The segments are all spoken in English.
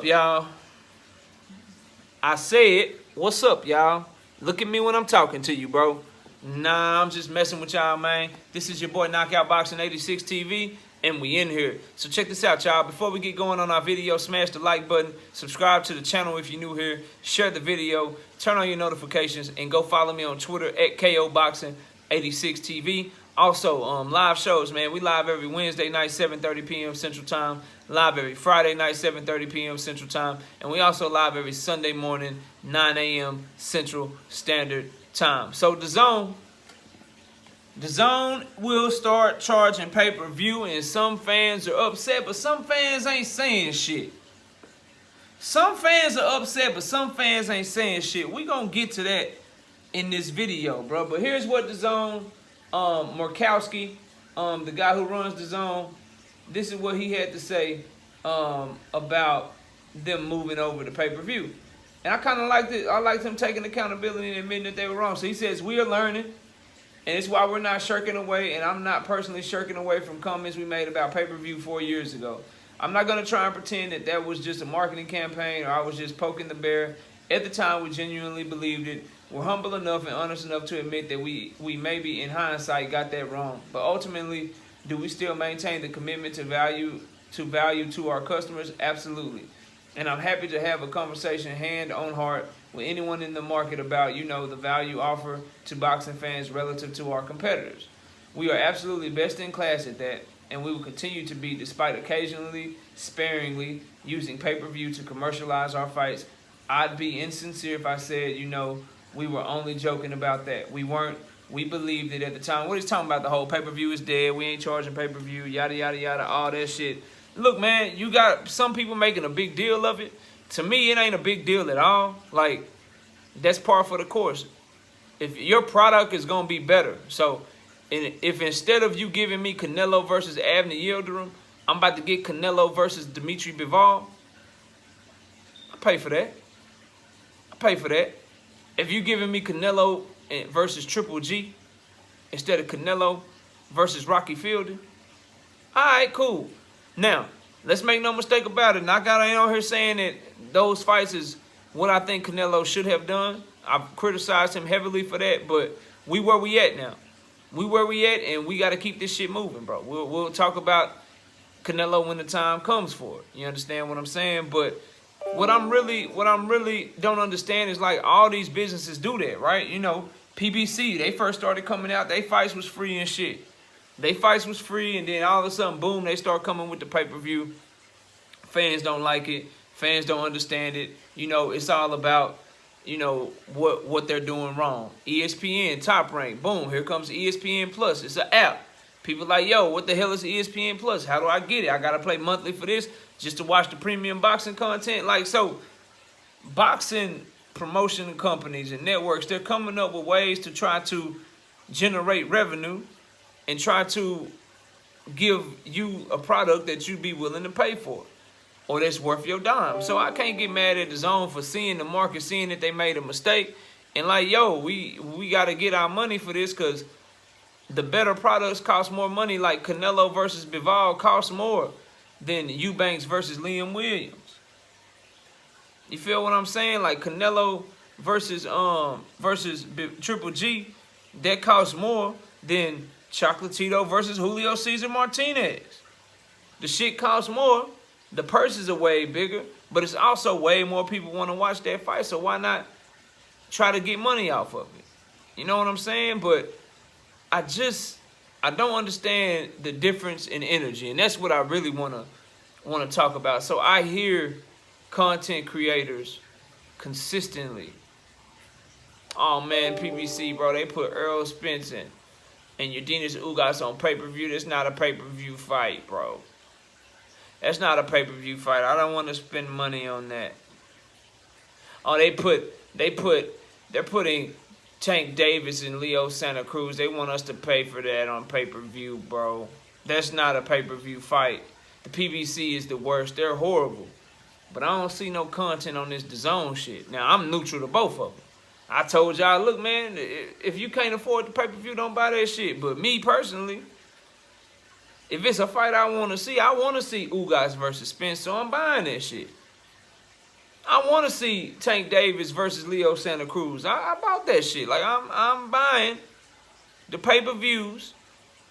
up, y'all? I said, what's up, y'all? Look at me when I'm talking to you, bro. Nah, I'm just messing with y'all, man. This is your boy Knockout Boxing 86 TV, and we in here. So check this out, y'all. Before we get going on our video, smash the like button, subscribe to the channel if you're new here, share the video, turn on your notifications, and go follow me on Twitter at KOBoxing86TV. Also, live shows, man. We live every Wednesday night, 7:30 p.m. Central Time. Live every Friday night, 7:30 p.m. Central Time. And we also live every Sunday morning, 9 a.m. Central Standard Time. So Dazn will start charging pay-per-view, and some fans are upset, but some fans ain't saying shit. Some fans are upset, but some fans ain't saying shit. We gonna get to that in this video, bro. But here's what Dazn, Murkowski, the guy who runs Dazn, this is what he had to say about them moving over to pay-per-view. And I kind of liked it. I liked him taking accountability and admitting that they were wrong. So he says, we are learning, and it's why we're not shirking away, and I'm not personally shirking away from comments we made about pay-per-view 4 years ago. I'm not going to try and pretend that that was just a marketing campaign or I was just poking the bear. At the time, we genuinely believed it. We're humble enough and honest enough to admit that we maybe in hindsight got that wrong. But ultimately, do we still maintain the commitment to value to our customers? Absolutely. And I'm happy to have a conversation hand on heart with anyone in the market about, the value offered to boxing fans relative to our competitors. We are absolutely best in class at that, and we will continue to be, despite occasionally, sparingly using pay-per-view to commercialize our fights. I'd be insincere if I said, we were only joking about that. We weren't. We believed it at the time. What he's talking about, the whole pay-per-view is dead, we ain't charging pay-per-view, yada, yada, yada, all that shit. Look, man, you got some people making a big deal of it. To me, it ain't a big deal at all. Like, that's par for the course. If your product is going to be better. So, if instead of you giving me Canelo versus Avni Yildirim, I'm about to get Canelo versus Dimitri Bivol, I pay for that. I pay for that. If you giving me Canelo versus Triple G instead of Canelo versus Rocky Fielding, all right, cool. Now, let's make no mistake about it. Knockout ain't on here saying that those fights is what I think Canelo should have done. I've criticized him heavily for that, but we where we at now. We where we at, and we got to keep this shit moving, bro. We'll talk about Canelo when the time comes for it. You understand what I'm saying? But what I'm really don't understand is, like, all these businesses do that, right? PBC, they first started coming out, they fights was free and shit. They fights was free, and then all of a sudden, boom, they start coming with the pay-per-view. Fans don't like it. Fans don't understand it. It's all about, what they're doing wrong. ESPN, Top Rank, boom, here comes ESPN Plus. It's an app. People like, yo, what the hell is ESPN Plus? How do I get it? I got to pay monthly for this just to watch the premium boxing content? Like, so, boxing promotion companies and networks, they're coming up with ways to try to generate revenue and try to give you a product that you'd be willing to pay for, or that's worth your dime. So I can't get mad at Dazn for seeing the market, seeing that they made a mistake, and like, yo, we got to get our money for this, because the better products cost more money. Like Canelo versus Bivol costs more than Eubanks versus Liam Williams. You feel what I'm saying? Like Canelo versus Triple G, that costs more than Chocolatito versus Julio Cesar Martinez. The shit costs more. The purses are way bigger, but it's also way more people want to watch that fight, so why not try to get money off of it? You know what I'm saying? But I don't understand the difference in energy, and that's what I really want to talk about. So I hear content creators consistently, oh man, PBC, bro, they put Earl Spence in and Yordenis Ugas on pay-per-view. That's not a pay-per-view fight, bro. That's not a pay-per-view fight. I don't want to spend money on that. Oh, they're putting Tank Davis and Leo Santa Cruz. They want us to pay for that on pay-per-view, bro. That's not a pay-per-view fight. The PBC is the worst. They're horrible. But I don't see no content on this Dazn shit. Now, I'm neutral to both of them. I told y'all, look, man, if you can't afford the pay-per-view, don't buy that shit. But me personally, if it's a fight I want to see Ugas versus Spence, so I'm buying that shit. I want to see Tank Davis versus Leo Santa Cruz. I bought that shit. Like, I'm buying the pay-per-views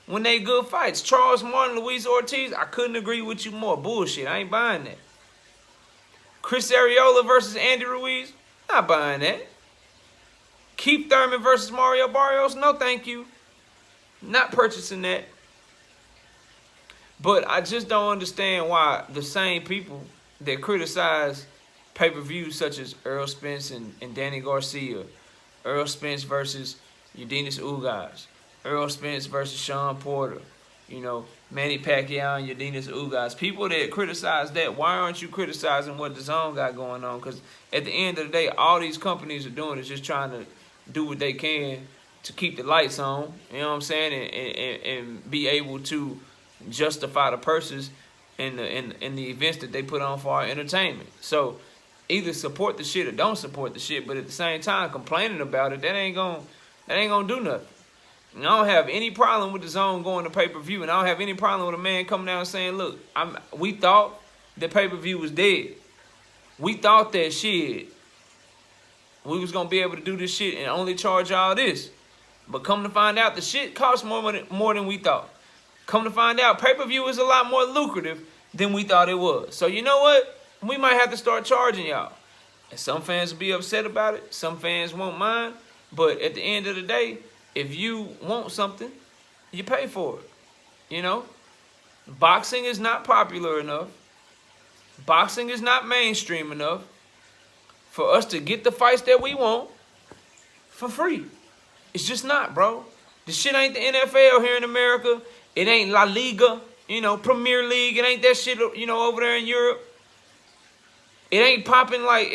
when they good fights. Charles Martin, Luis Ortiz, I couldn't agree with you more. Bullshit. I ain't buying that. Chris Arreola versus Andy Ruiz, not buying that. Keith Thurman versus Mario Barrios, no thank you. Not purchasing that. But I just don't understand why the same people that criticize pay-per-views such as Errol Spence and Danny Garcia, Errol Spence versus Eudenis Ugas, Errol Spence versus Sean Porter, you know, Manny Pacquiao and Eudenis Ugas. People that criticize that, why aren't you criticizing what Dazn got going on? Because at the end of the day, all these companies are doing is just trying to do what they can to keep the lights on, you know what I'm saying, and be able to justify the purses in the events that they put on for our entertainment. So either support the shit or don't support the shit, but at the same time complaining about it, that ain't gonna do nothing. And I don't have any problem with Dazn going to pay-per-view, and I don't have any problem with a man coming down and saying, look, we thought the pay-per-view was dead. We thought that shit, we was gonna be able to do this shit and only charge y'all this. But come to find out, the shit costs more than we thought. Come to find out, pay-per-view is a lot more lucrative than we thought it was. So you know what? We might have to start charging y'all. And some fans will be upset about it. Some fans won't mind. But at the end of the day, if you want something, you pay for it. You know? Boxing is not popular enough. Boxing is not mainstream enough for us to get the fights that we want for free. It's just not, bro. This shit ain't the NFL here in America. It ain't La Liga, you know, Premier League. It ain't that shit, you know, over there in Europe. It ain't popping like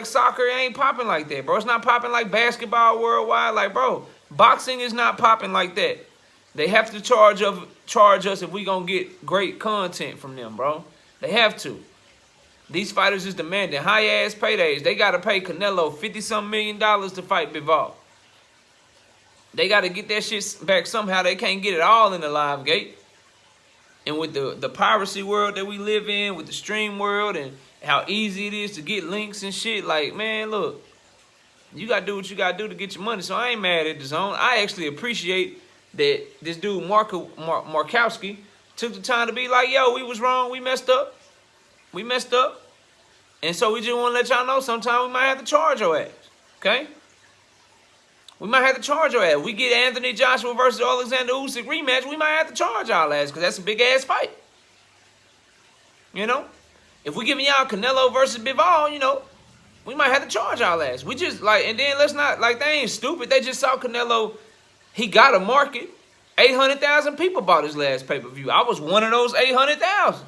soccer. It ain't popping like that, bro. It's not popping like basketball worldwide. Like, bro, boxing is not popping like that. They have to charge us if we gonna get great content from them, bro. They have to. These fighters is demanding high-ass paydays. They got to pay Canelo $50-something million to fight Bivol. They got to get that shit back somehow. They can't get it all in the live gate. And with the piracy world that we live in, with the stream world and how easy it is to get links and shit, like, man, look, you got to do what you got to do to get your money. So I ain't mad at Dazn. I actually appreciate that this dude, Markowski, took the time to be like, yo, we was wrong. We messed up. We messed up. And so we just want to let y'all know sometime we might have to charge your ass. Okay? We might have to charge your ass. We get Anthony Joshua versus Alexander Usyk rematch, we might have to charge y'all ass because that's a big-ass fight. You know? If we giving y'all Canelo versus Bivol, you know, we might have to charge y'all ass. We just, like, and then let's not, like, they ain't stupid. They just saw Canelo. He got a market. 800,000 people bought his last pay-per-view. I was one of those 800,000.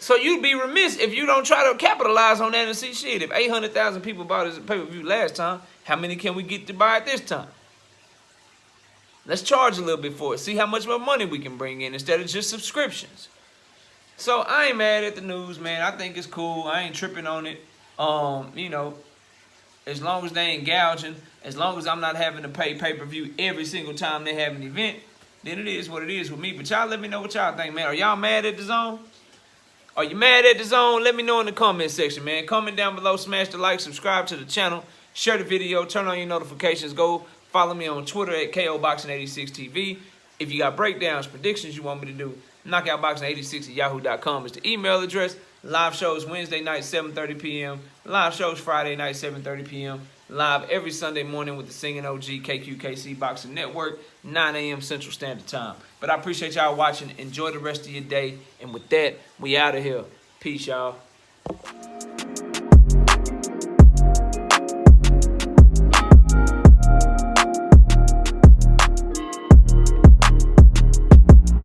So you'd be remiss if you don't try to capitalize on that and see shit. If 800,000 people bought his pay-per-view last time, how many can we get to buy it this time? Let's charge a little bit for it. See how much more money we can bring in instead of just subscriptions. So I ain't mad at the news, man. I think it's cool. I ain't tripping on it. You know, as long as they ain't gouging, as long as I'm not having to pay pay-per-view every single time they have an event, then it is what it is with me. But y'all let me know what y'all think, man. Are y'all mad at Dazn? Are you mad at Dazn? Let me know in the comment section, man. Comment down below, smash the like, subscribe to the channel, share the video, turn on your notifications. Go follow me on Twitter at KOBoxing86TV. If you got breakdowns, predictions you want me to do, knockoutboxing86@yahoo.com is the email address. Live shows Wednesday night, 7:30 p.m. Live shows Friday night, 7:30 p.m. Live every Sunday morning with the Singing OG KQKC Boxing Network, 9 a.m. Central Standard Time. But I appreciate y'all watching. Enjoy the rest of your day. And with that, we out of here. Peace, y'all.